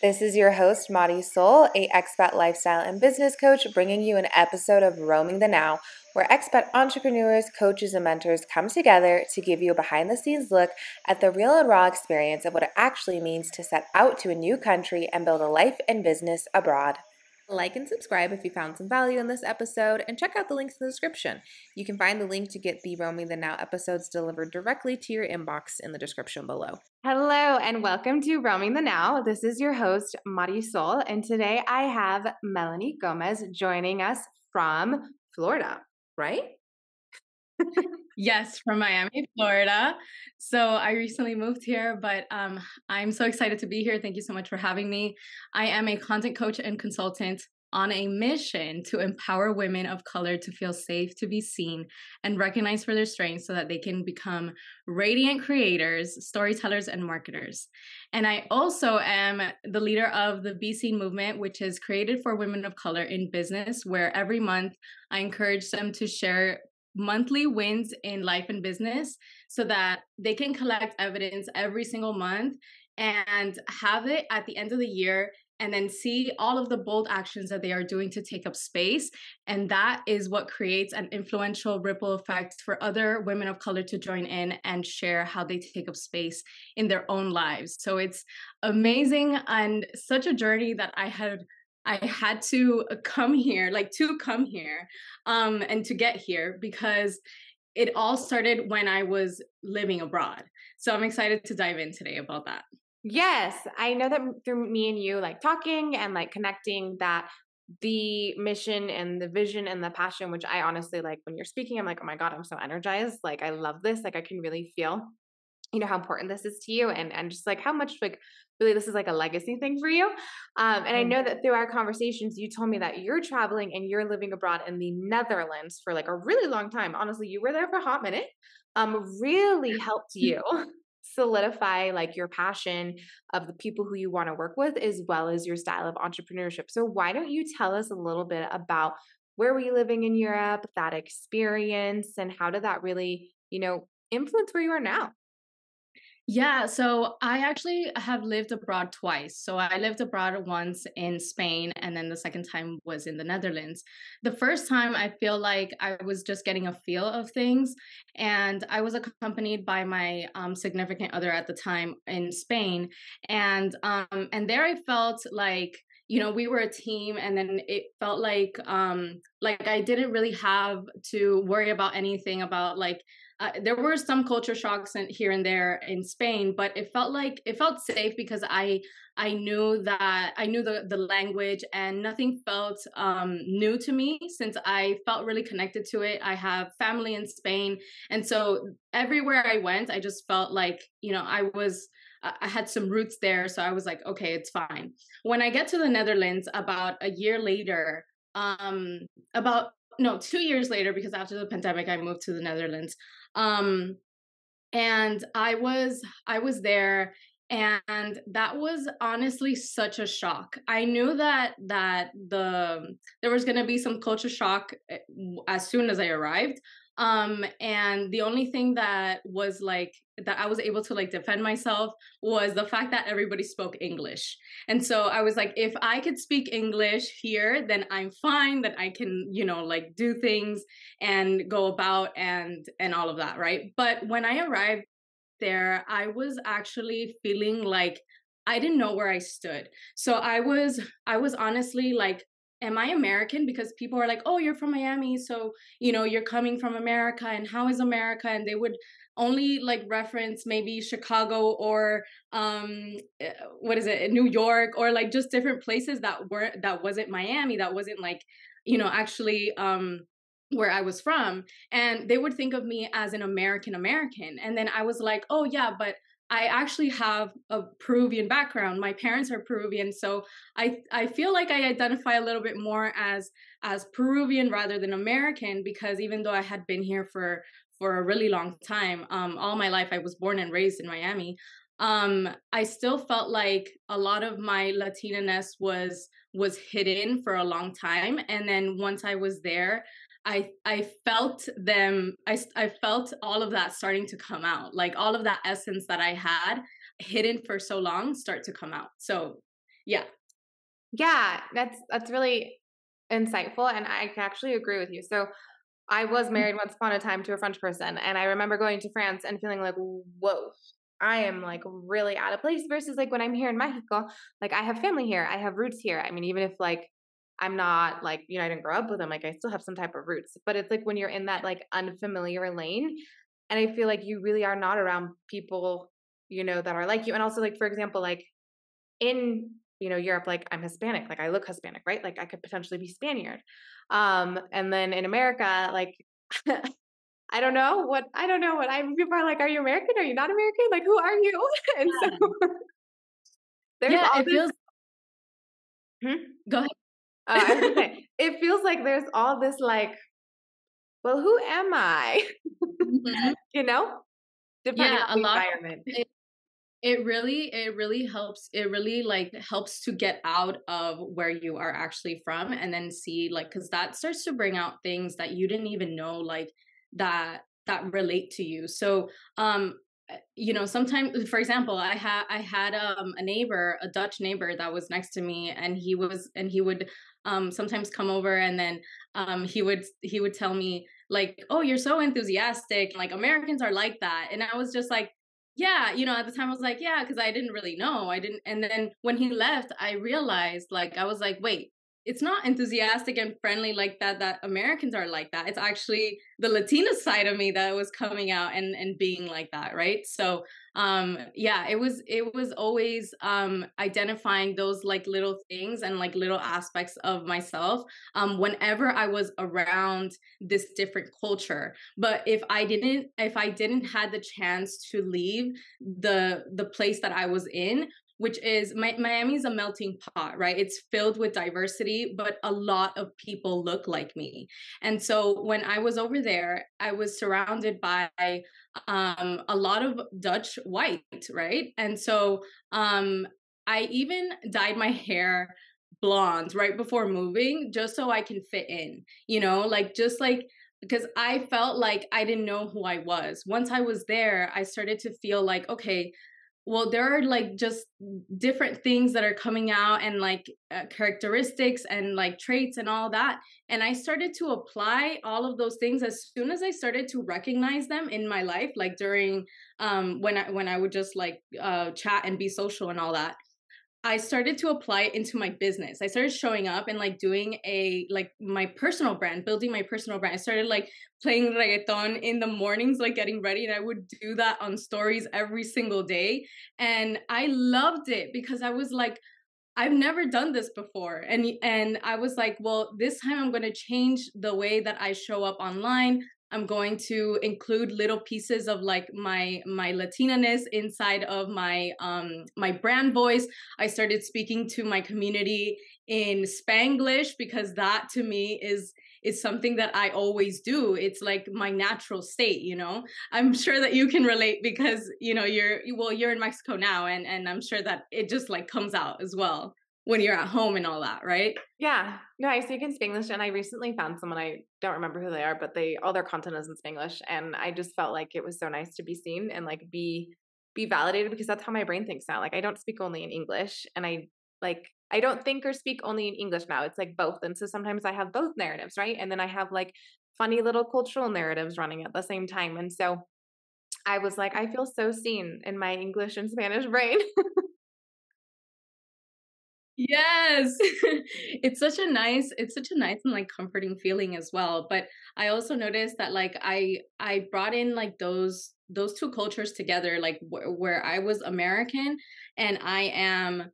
This is your host, Marisol, a expat lifestyle and business coach, bringing you an episode of Roaming the Now, where expat entrepreneurs, coaches, and mentors come together to give you a behind-the-scenes look at the real and raw experience of what it actually means to set out to a new country and build a life and business abroad. Like and subscribe if you found some value in this episode, and check out the links in the description. You can find the link to get the Roaming the Now episodes delivered directly to your inbox in the description below. Hello, and welcome to Roaming the Now. This is your host, Marisol, and today I have Melanie Gomez joining us from Florida, right? Yes, from Miami, Florida. So I recently moved here, but I'm so excited to be here. Thank you so much for having me. I am a content coach and consultant on a mission to empower women of color to feel safe, to be seen, and recognized for their strengths so that they can become radiant creators, storytellers, and marketers. And I also am the leader of the Be Seen movement, which is created for women of color in business, where every month I encourage them to share monthly wins in life and business so that they can collect evidence every single month and have it at the end of the year and then see all of the bold actions that they are doing to take up space. And that is what creates an influential ripple effect for other women of color to join in and share how they take up space in their own lives. So it's amazing and such a journey that I had to come here, and to get here because it all started when I was living abroad. So I'm excited to dive in today about that. Yes, I know that through me and you, talking and connecting, that the mission and the vision and the passion, which I honestly when you're speaking, I'm like, oh my God, I'm so energized. I love this. I can really feel, how important this is to you and just how much really this is a legacy thing for you. And I know that through our conversations, you told me that you're traveling and you're living abroad in the Netherlands for a really long time. Honestly, you were there for a hot minute. Really helped you solidify your passion of the people who you want to work with, as well as your style of entrepreneurship. So why don't you tell us a little bit about where were you living in Europe, that experience, and how did that really, influence where you are now? Yeah, so I actually have lived abroad twice. So I lived abroad once in Spain, and then the second time was in the Netherlands. The first time, I feel like I was just getting a feel of things, and I was accompanied by my significant other at the time in Spain, and there I felt like we were a team, and then it felt like I didn't really have to worry about anything about there were some culture shocks here and there in Spain, but it felt safe because I knew that I knew the language, and nothing felt new to me since I felt really connected to it. I have family in Spain, and so everywhere I went, I just felt like I had some roots there, so I was like, okay, it's fine. When I get to the Netherlands about a year later, about no, 2 years later, because after the pandemic, I moved to the Netherlands. Um, and I was there, and that was honestly such a shock. I knew that there was going to be some culture shock as soon as I arrived. And the only thing that was that I was able to defend myself was the fact that everybody spoke English. And so I was like, if I could speak English here, then I'm fine, that I can, do things and go about and all of that, right? But when I arrived there, I was actually feeling like I didn't know where I stood. So I was honestly like, am I American? Because people are like, oh, you're from Miami, so you're coming from America, and how is America? And they would only reference maybe Chicago or what is it, New York, or just different places that wasn't Miami, that wasn't actually where I was from. And they would think of me as an American. And then I was like, oh yeah, but I actually have a Peruvian background. My parents are Peruvian, so I feel like I identify a little bit more as Peruvian rather than American, because even though I had been here for a really long time, all my life, I was born and raised in Miami. I still felt like a lot of my Latina-ness was hidden for a long time, and then once I was there, I felt them. I felt all of that starting to come out, all of that essence that I had hidden for so long start to come out. So Yeah. Yeah, that's really insightful, and I can actually agree with you. So I was married once upon a time to a French person, and I remember going to France and feeling like, whoa, I am like really out of place versus like when I'm here in Mexico, like I have family here, I have roots here. I mean, even if like I'm not like, I didn't grow up with them, like I still have some type of roots, but it's like when you're in that like unfamiliar lane, and I feel like you really are not around people, that are like you. And also, like, for example, like in Europe, like I'm Hispanic, like I look Hispanic, right? Like I could potentially be Spaniard. And then in America, like I don't know what people are like, are you American? Are you not American? Like who are you? And so there's Yeah, all it this. feels. Hmm? Go ahead. I was gonna say, it feels like there's all this like, well, who am I? Mhm. you know, Depending Yeah, on a the lot. environment. It really helps. It really like helps to get out of where you are actually from, and then see like, because that starts to bring out things that you didn't even know, like that relate to you. So sometimes, for example, I had a neighbor, a Dutch neighbor that was next to me, and he would sometimes come over, and then he would tell me like, oh, you're so enthusiastic, like Americans are like that. And I was just like, yeah, at the time I was like, yeah, because I didn't really know. I didn't. And then when he left, I realized, like, I was like, wait, it's not enthusiastic and friendly like that Americans are like that. It's actually the Latina side of me that was coming out and being like that, right? So yeah, it was always identifying those like little things and like little aspects of myself whenever I was around this different culture. But if I didn't had the chance to leave the place that I was in, which is Miami's a melting pot, right? It's filled with diversity, but a lot of people look like me. And so when I was over there, I was surrounded by a lot of Dutch white, right? And so I even dyed my hair blonde right before moving just so I can fit in, like just like because I felt like I didn't know who I was. Once I was there, I started to feel like, okay, well, there are like just different things that are coming out, and like characteristics and like traits and all that. And I started to apply all of those things as soon as I started to recognize them in my life, like during when I would just like chat and be social and all that. I started to apply it into my business. I started showing up and like doing my personal brand, building my personal brand. I started like playing reggaeton in the mornings, like getting ready. And I would do that on stories every single day. And I loved it because I was like, I've never done this before. And I was like, well, this time I'm going to change the way that I show up online. I'm going to include little pieces of like my Latina-ness inside of my brand voice. I started speaking to my community in Spanglish because that to me is something that I always do. It's like my natural state, I'm sure that you can relate because you're in Mexico now, and I'm sure that it just like comes out as well when you're at home and all that, right? Yeah. No, I speak in Spanglish, and I recently found someone, I don't remember who they are, but all their content is in Spanglish, and I just felt like it was so nice to be seen and like be validated, because that's how my brain thinks now. Like I don't speak only in English, and I don't think or speak only in English now. It's like both. And so sometimes I have both narratives, right? And then I have like funny little cultural narratives running at the same time. And so I was like, I feel so seen in my English and Spanish brain. Yes. It's such a nice and like comforting feeling as well. But I also noticed that like I brought in like those two cultures together, like where I was American and I am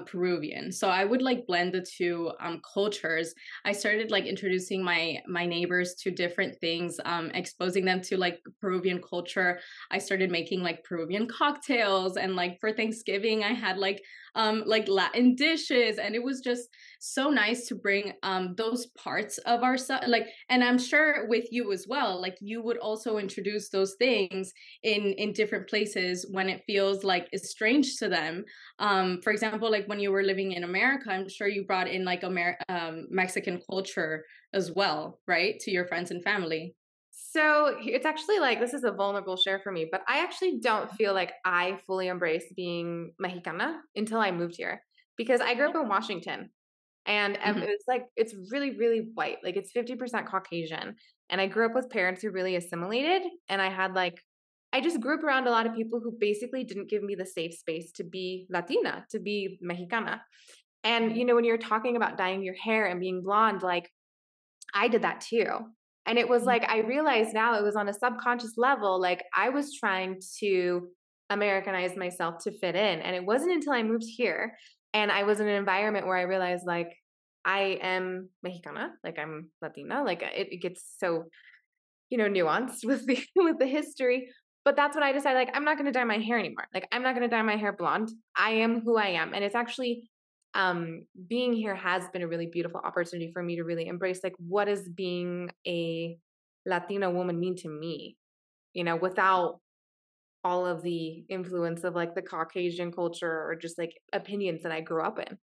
Peruvian. So I would like blend the two cultures. I started like introducing my neighbors to different things, exposing them to like Peruvian culture. I started making like Peruvian cocktails, and like for Thanksgiving I had like Latin dishes, and it was just so nice to bring those parts of ourselves, like, and I'm sure with you as well, like you would also introduce those things in different places when it feels like it's strange to them. For example, like when you were living in America, I'm sure you brought in like Mexican culture as well, right, to your friends and family. So it's actually like, this is a vulnerable share for me, but I actually don't feel like I fully embrace being Mexicana until I moved here. because I grew up in Washington, and Mhm. it's like it's really, really white. Like it's 50% Caucasian. And I grew up with parents who really assimilated. And I just grew up around a lot of people who basically didn't give me the safe space to be Latina, to be Mexicana. And, when you're talking about dyeing your hair and being blonde, like I did that too. And it was Mhm. like, I realized now it was on a subconscious level, like I was trying to Americanize myself to fit in. And it wasn't until I moved here and I was in an environment where I realized like I am Mexicana, like I'm Latina, like it gets so, nuanced with the with the history. But that's when I decided like I'm not gonna dye my hair anymore. Like I'm not gonna dye my hair blonde. I am who I am. And it's actually being here has been a really beautiful opportunity for me to really embrace like what does being a Latina woman mean to me, without all of the influence of like the Caucasian culture or just like opinions that I grew up in.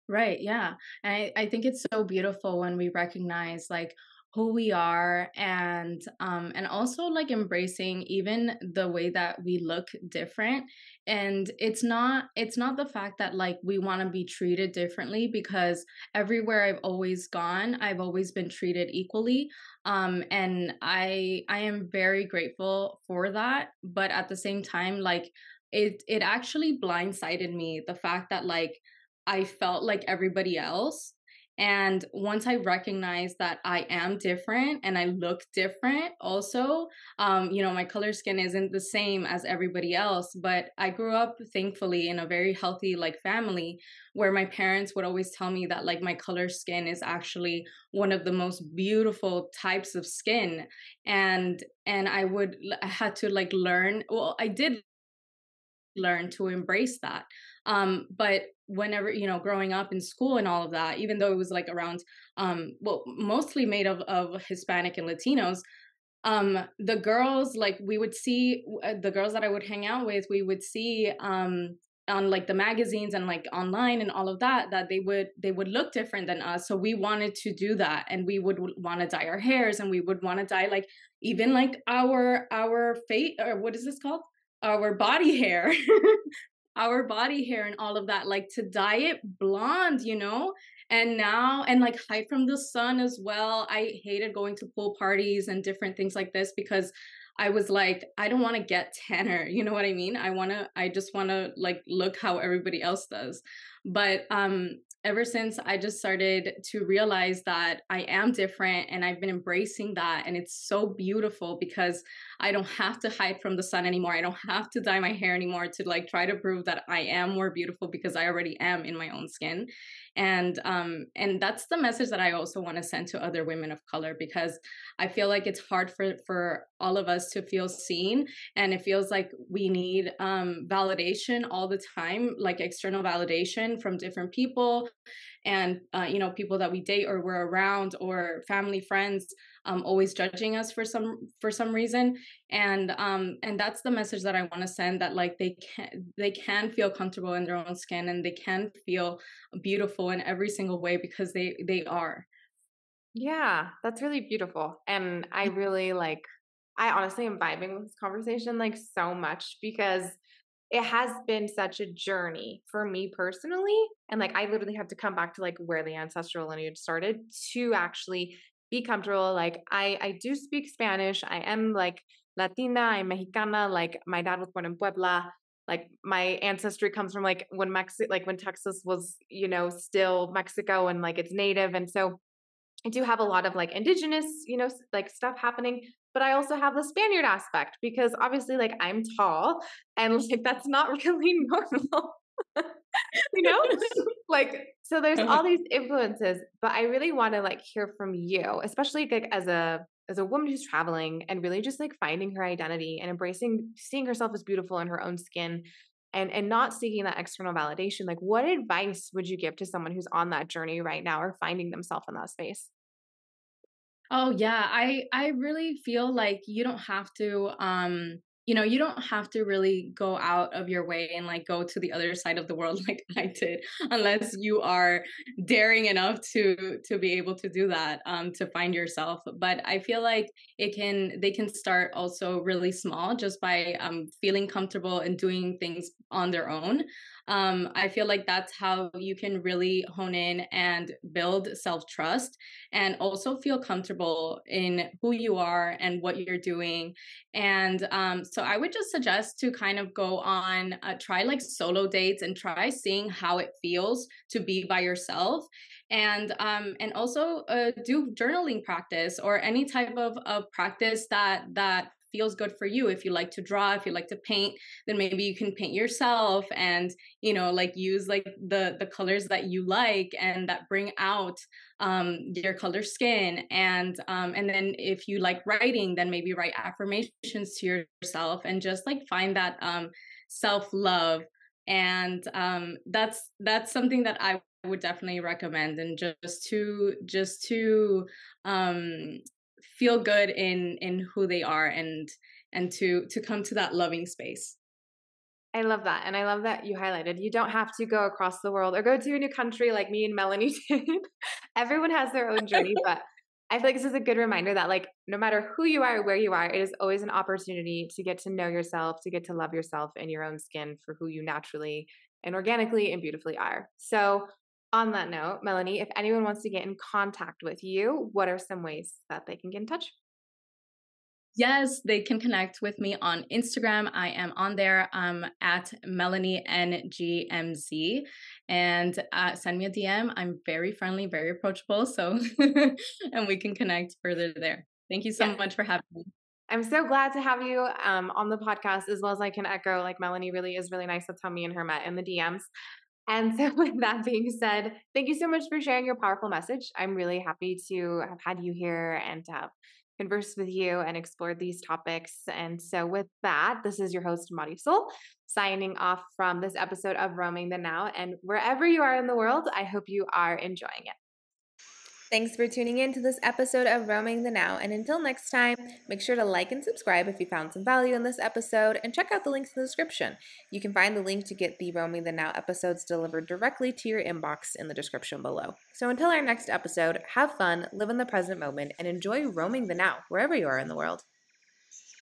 Right, yeah. And I think it's so beautiful when we recognize like who we are, and also like embracing even the way that we look different. And it's not the fact that like we want to be treated differently, because everywhere I've always gone, I've always been treated equally. And I am very grateful for that, but at the same time, like it actually blindsided me, the fact that like I felt like everybody else. And once I recognized that I am different and I look different also, my color skin isn't the same as everybody else. But I grew up thankfully in a very healthy like family, where my parents would always tell me that like my color skin is actually one of the most beautiful types of skin. And I had to like learn, well, I did learn to embrace that. But whenever, growing up in school and all of that, even though it was like around, well, mostly made of Hispanic and Latinos, the girls, like we would see the girls that I would hang out with, we would see, on like the magazines and like online and all of that, that they would look different than us. So we wanted to do that, and we would want to dye our hairs, and we would want to dye like even like our face, or what is this called, our body hair, our body hair and all of that, like to dye it blonde, and now, and like hide from the sun as well. I hated going to pool parties and different things like this, because I was like, I don't want to get tanner. You know what I mean? I just want to like look how everybody else does. But ever since I just started to realize that I am different, and I've been embracing that, and it's so beautiful because I don't have to hide from the sun anymore. I don't have to dye my hair anymore to like try to prove that I am more beautiful, because I already am in my own skin. And that's the message that I also want to send to other women of color, because I feel like it's hard for all of us to feel seen, and it feels like we need validation all the time, like external validation from different people, and people that we date or we're around, or family, friends, always judging us for some reason. And that's the message that I want to send, that like they can feel comfortable in their own skin, and they can feel beautiful in every single way, because they are. Yeah, that's really beautiful. And I honestly am vibing with this conversation like so much because it has been such a journey for me personally. And like, I literally had to come back to like where the ancestral lineage started to actually be comfortable. Like, I do speak Spanish. I am like Latina, I'm Mexicana. Like, my dad was born in Puebla. Like, my ancestry comes from like when Texas was, still Mexico and like it's native. And so, I do have a lot of like indigenous, like stuff happening, but I also have the Spaniard aspect because obviously like I'm tall and like that's not really normal, you know? Like so there's all these influences, but I really want to like hear from you, especially like as a woman who's traveling and really just like finding her identity and embracing seeing herself as beautiful in her own skin and not seeking that external validation. Like what advice would you give to someone who's on that journey right now or finding themselves in that space? Oh yeah, I really feel like you don't have to, you don't have to really go out of your way and like go to the other side of the world like I did, unless you are daring enough to be able to do that, to find yourself. But I feel like they can start also really small, just by feeling comfortable and doing things on their own. I feel like that's how you can really hone in and build self-trust and also feel comfortable in who you are and what you're doing. And so I would just suggest to kind of go on, try like solo dates and try seeing how it feels to be by yourself. And also do journaling practice or any type of practice that feels good for you. If you like to draw, if you like to paint, then maybe you can paint yourself and, you know, like use like the colors that you like and that bring out your color skin. And then if you like writing, then maybe write affirmations to yourself and just like find that self-love. And that's something that I would definitely recommend, and just to um feel good in who they are, and to come to that loving space. I love that. And I love that you highlighted you don't have to go across the world or go to a new country like me and Melanie did. Everyone has their own journey, but I feel like this is a good reminder that like no matter who you are, where you are, it is always an opportunity to get to know yourself, to get to love yourself in your own skin for who you naturally and organically and beautifully are. So on that note, Melanie, if anyone wants to get in contact with you, what are some ways that they can get in touch? Yes, they can connect with me on Instagram. I am on there at Melanie NGMZ, and send me a DM. I'm very friendly, very approachable. So, and we can connect further there. Thank you so Yes. much for having me. I'm so glad to have you on the podcast, as well as I can echo, like Melanie really is really nice. That's how me and her met in the DMs. And so, with that being said, thank you so much for sharing your powerful message. I'm really happy to have had you here and to have conversed with you and explored these topics. And so, with that, this is your host, Marisol, signing off from this episode of Roaming the Now. And wherever you are in the world, I hope you are enjoying it. Thanks for tuning in to this episode of Roaming the Now. And until next time, make sure to like and subscribe if you found some value in this episode, and check out the links in the description. You can find the link to get the Roaming the Now episodes delivered directly to your inbox in the description below. So until our next episode, have fun, live in the present moment, and enjoy roaming the now wherever you are in the world.